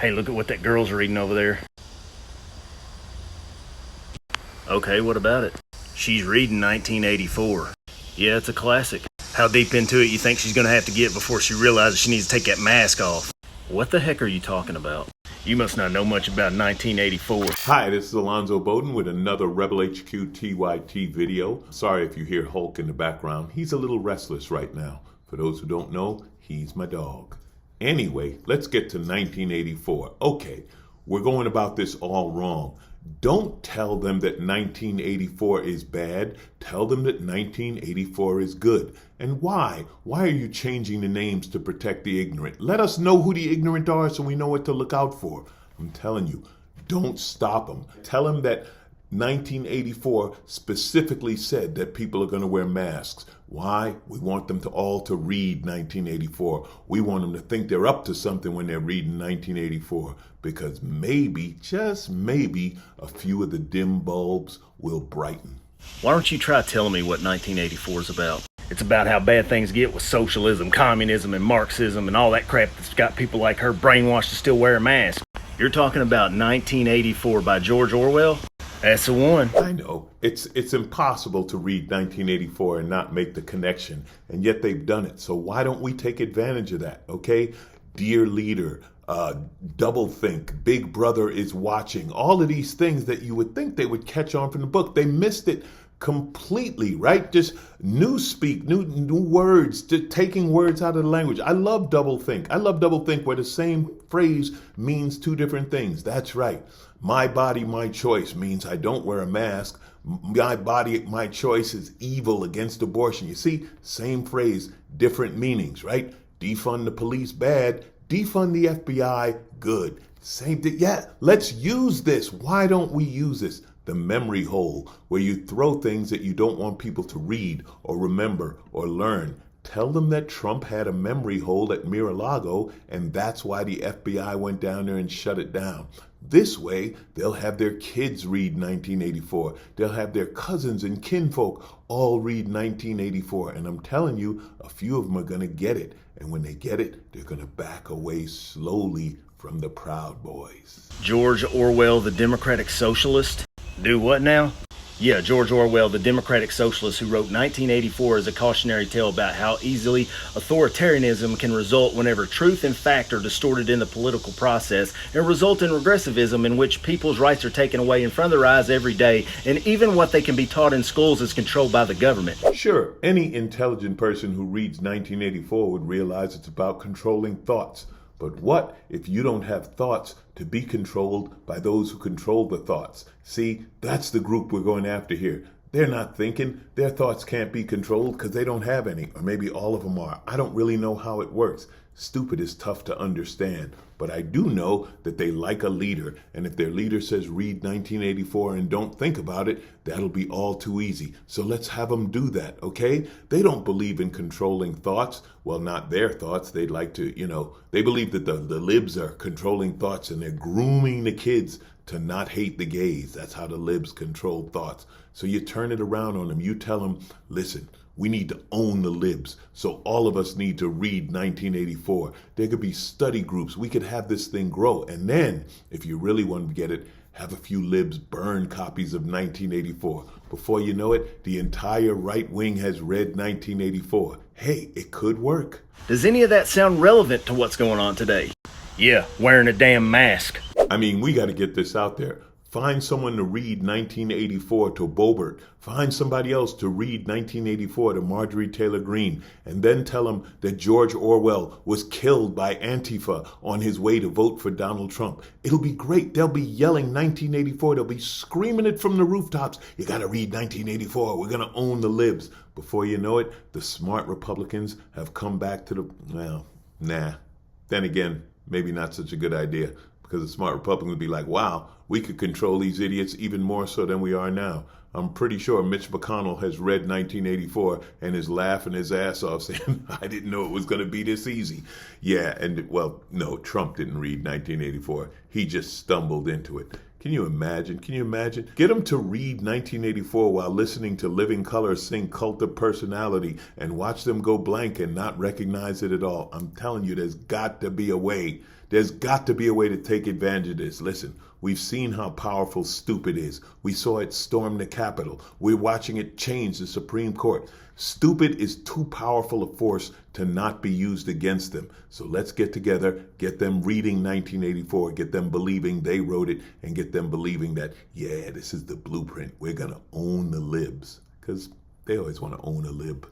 Hey, look at what that girl's reading over there. Okay, what about it? She's reading 1984. Yeah, it's a classic. How deep into it you think she's gonna have to get before she realizes she needs to take that mask off? What the heck are you talking about? You must not know much about 1984. Hi, this is Alonzo Bodden with another Rebel HQ TYT video. Sorry if you hear Hulk in the background. He's a little restless right now. For those who don't know, he's my dog. Anyway, let's get to 1984. Okay, we're going about this all wrong. Don't tell them that 1984 is bad. Tell them that 1984 is good. And why? Why are you changing the names to protect the ignorant? Let us know who the ignorant are so we know what to look out for. I'm telling you, don't stop them. Tell them that 1984 specifically said that people are going to wear masks. Why? We want them to all to read 1984. We want them to think they're up to something when they're reading 1984, because maybe, just maybe, a few of the dim bulbs will brighten. Why don't you try telling me what 1984 is about? It's about how bad things get with socialism, communism, and Marxism, and all that crap that's got people like her brainwashed to still wear a mask. You're talking about 1984 by George Orwell? That's the one. I know. It's impossible to read 1984 and not make the connection, and yet they've done it. So why don't we take advantage of that, okay? Dear leader, double think, Big Brother is watching, all of these things that you would think they would catch on from the book. They missed it completely, right? Just new speak, new words, just taking words out of the language. I love double think. I love double think where the same phrase means two different things. That's right. My body, my choice means I don't wear a mask. My body, my choice is evil against abortion. You see, same phrase, different meanings, right? Defund the police, bad. Defund the FBI, good. Same thing. Yeah, let's use this. Why don't we use this? The memory hole, where you throw things that you don't want people to read or remember or learn. Tell them that Trump had a memory hole at Mar-a-Lago, and that's why the FBI went down there and shut it down. This way, they'll have their kids read 1984. They'll have their cousins and kinfolk all read 1984. And I'm telling you, a few of them are going to get it. And when they get it, they're going to back away slowly from the Proud Boys. George Orwell, the Democratic Socialist? Do what now? Yeah, George Orwell, the Democratic Socialist, who wrote 1984 as a cautionary tale about how easily authoritarianism can result whenever truth and fact are distorted in the political process, and result in regressivism in which people's rights are taken away in front of their eyes every day, and even what they can be taught in schools is controlled by the government. Sure, any intelligent person who reads 1984 would realize it's about controlling thoughts. But what if you don't have thoughts to be controlled by those who control the thoughts? See, that's the group we're going after here. They're not thinking. Their thoughts can't be controlled because they don't have any, or maybe all of them are. I don't really know how it works. Stupid is tough to understand, but I do know that they like a leader, and if their leader says read 1984 and don't think about it, that'll be all too easy. So let's have them do that, okay? They don't believe in controlling thoughts. Well, not their thoughts. They'd like to, they believe that the libs are controlling thoughts, and they're grooming the kids to not hate the gays. That's how the libs control thoughts. So you turn it around on them. You tell them, listen, we need to own the libs. So all of us need to read 1984. There could be study groups. We could have this thing grow. And then, if you really want to get it, have a few libs burn copies of 1984. Before you know it, the entire right wing has read 1984. Hey, it could work. Does any of that sound relevant to what's going on today? Yeah, wearing a damn mask. I mean, we got to get this out there. Find someone to read 1984 to Boebert. Find somebody else to read 1984 to Marjorie Taylor Greene. And then tell them that George Orwell was killed by Antifa on his way to vote for Donald Trump. It'll be great. They'll be yelling 1984. They'll be screaming it from the rooftops. You got to read 1984. We're going to own the libs. Before you know it, the smart Republicans have come back to nah. Then again, maybe not such a good idea. Because the smart Republican would be like, wow, we could control these idiots even more so than we are now. I'm pretty sure Mitch McConnell has read 1984 and is laughing his ass off saying, I didn't know it was going to be this easy. Yeah, and well, no, Trump didn't read 1984. He just stumbled into it. Can you imagine? Get them to read 1984 while listening to Living Colour sing Cult of Personality and watch them go blank and not recognize it at all. I'm telling you, there's got to be a way There's got to be a way to take advantage of this. Listen, we've seen how powerful stupid is. We saw it storm the Capitol. We're watching it change the Supreme Court. Stupid is too powerful a force to not be used against them. So let's get together, get them reading 1984, get them believing they wrote it, and get them believing that, yeah, this is the blueprint. We're going to own the libs. Because they always want to own a lib.